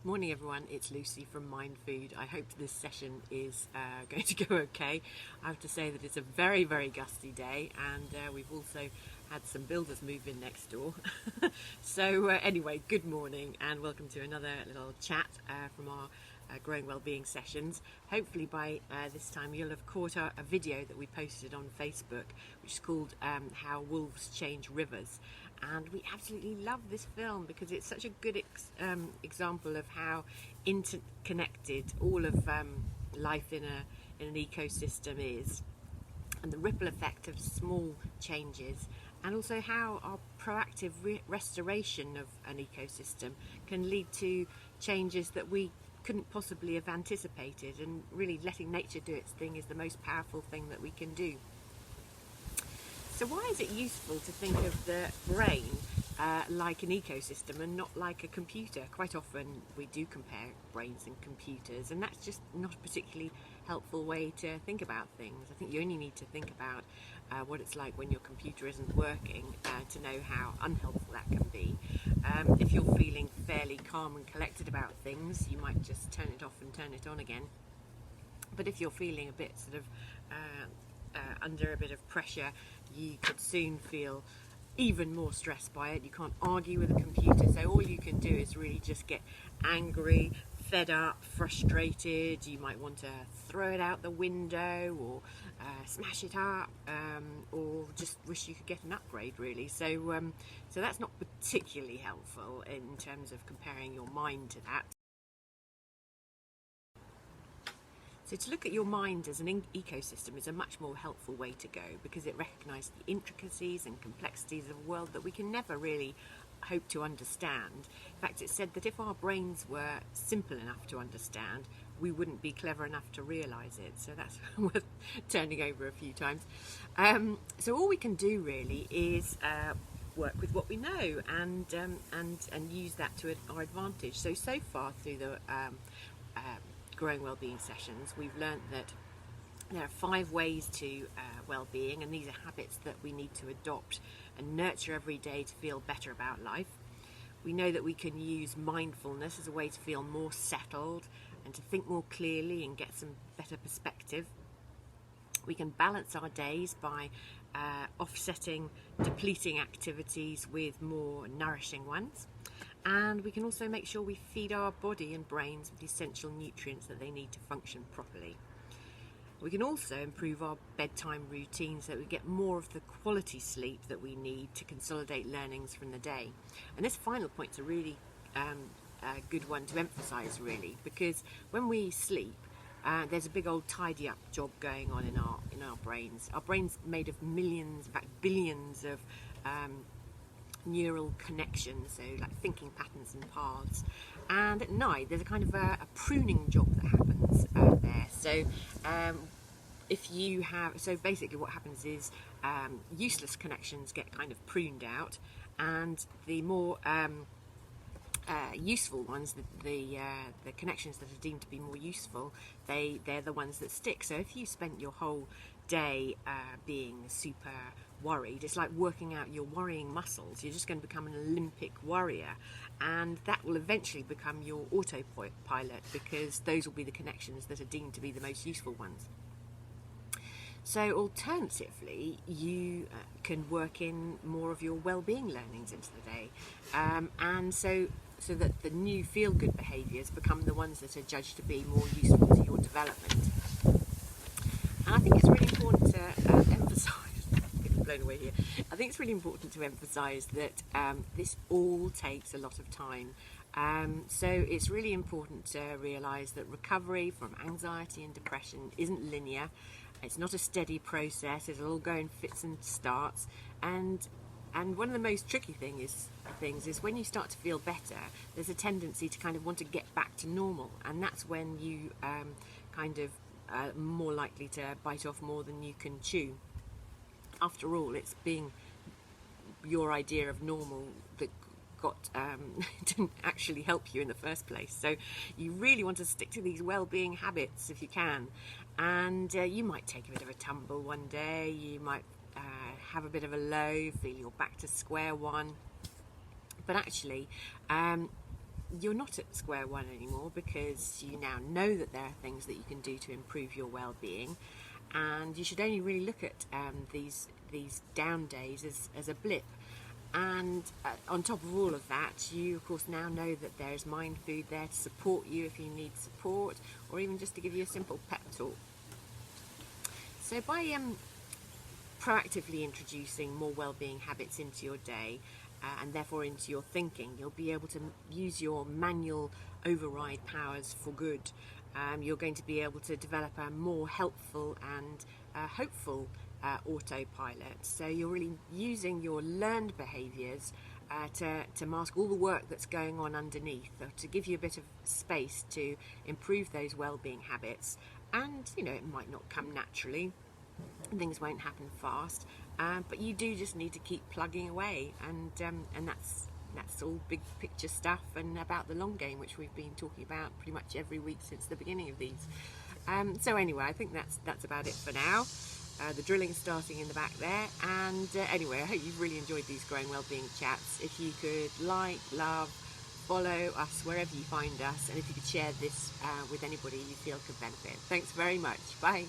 Morning everyone, it's Lucy from Mind Food. I hope this session is going to go okay. I have to say that it's a very, very gusty day, and we've also had some builders move in next door. So anyway, good morning and welcome to another little chat from our Growing Wellbeing sessions. Hopefully by this time you'll have caught a video that we posted on Facebook, which is called How Wolves Change Rivers. And we absolutely love this film because it's such a good example of how interconnected all of life in an ecosystem is, and the ripple effect of small changes, and also how our proactive restoration of an ecosystem can lead to changes that we couldn't possibly have anticipated. And really letting nature do its thing is the most powerful thing that we can do. So why is it useful to think of the brain like an ecosystem and not like a computer? Quite often we do compare brains and computers, and that's just not a particularly helpful way to think about things. I think you only need to think about what it's like when your computer isn't working to know how unhelpful that can be. If you're feeling fairly calm and collected about things, you might just turn it off and turn it on again. But if you're feeling a bit sort of under a bit of pressure, you could soon feel even more stressed by it. You can't argue with a computer, so all you can do is really just get angry, fed up, frustrated. You might want to throw it out the window or smash it up, or just wish you could get an upgrade, really. So that's not particularly helpful in terms of comparing your mind to that. So to look at your mind as an ecosystem is a much more helpful way to go, because it recognises the intricacies and complexities of a world that we can never really hope to understand. In fact, it's said that if our brains were simple enough to understand, we wouldn't be clever enough to realise it. So that's worth turning over a few times. So all we can do really is work with what we know and use that to our advantage. So far through the Growing Wellbeing sessions, we've learnt that there are 5 ways to well-being, and these are habits that we need to adopt and nurture every day to feel better about life. We know that we can use mindfulness as a way to feel more settled and to think more clearly and get some better perspective. We can balance our days by offsetting depleting activities with more nourishing ones. And we can also make sure we feed our body and brains with the essential nutrients that they need to function properly. We can also improve our bedtime routine so that we get more of the quality sleep that we need to consolidate learnings from the day. And this final point's a really good one to emphasise, really, because when we sleep, there's a big old tidy up job going on in our brains. Our brain's made of millions, in fact billions of neural connections, so like thinking patterns and paths, and at night there's a kind of a pruning job that happens there. So basically what happens is useless connections get kind of pruned out, and the more useful ones, the connections that are deemed to be more useful, they're the ones that stick. So if you spent your whole day being super worried, it's like working out your worrying muscles. You're just going to become an Olympic warrior, and that will eventually become your autopilot, because those will be the connections that are deemed to be the most useful ones. So alternatively, you can work in more of your well-being learnings into the day, and so that the new feel-good behaviours become the ones that are judged to be more useful to your development. And I think it's really important to emphasise, blown away here. I think it's really important to emphasise that this all takes a lot of time. So it's really important to realise that recovery from anxiety and depression isn't linear. It's not a steady process. It'll all go in fits and starts. And one of the most tricky things is when you start to feel better, there's a tendency to kind of want to get back to normal, and that's when you more likely to bite off more than you can chew. After all, it's being your idea of normal that didn't actually help you in the first place. So you really want to stick to these well-being habits if you can. And you might take a bit of a tumble one day, you might have a bit of a low, feel you're back to square one. But actually, you're not at square one anymore, because you now know that there are things that you can do to improve your well-being, and you should only really look at these down days as a blip. And on top of all of that, you of course now know that there is Mind Food there to support you if you need support, or even just to give you a simple pep talk. So by proactively introducing more well-being habits into your day, and therefore into your thinking, you'll be able to use your manual override powers for good. You're going to be able to develop a more helpful and hopeful autopilot. So you're really using your learned behaviours to mask all the work that's going on underneath, to give you a bit of space to improve those well-being habits. And it might not come naturally, things won't happen fast, but you do just need to keep plugging away, and that's all big picture stuff and about the long game, which we've been talking about pretty much every week since the beginning of these. So anyway, I think that's about it for now. The drilling's starting in the back there, and anyway, I hope you've really enjoyed these Growing Wellbeing chats. If you could like, love, follow us wherever you find us, and if you could share this with anybody you feel could benefit. Thanks very much. Bye.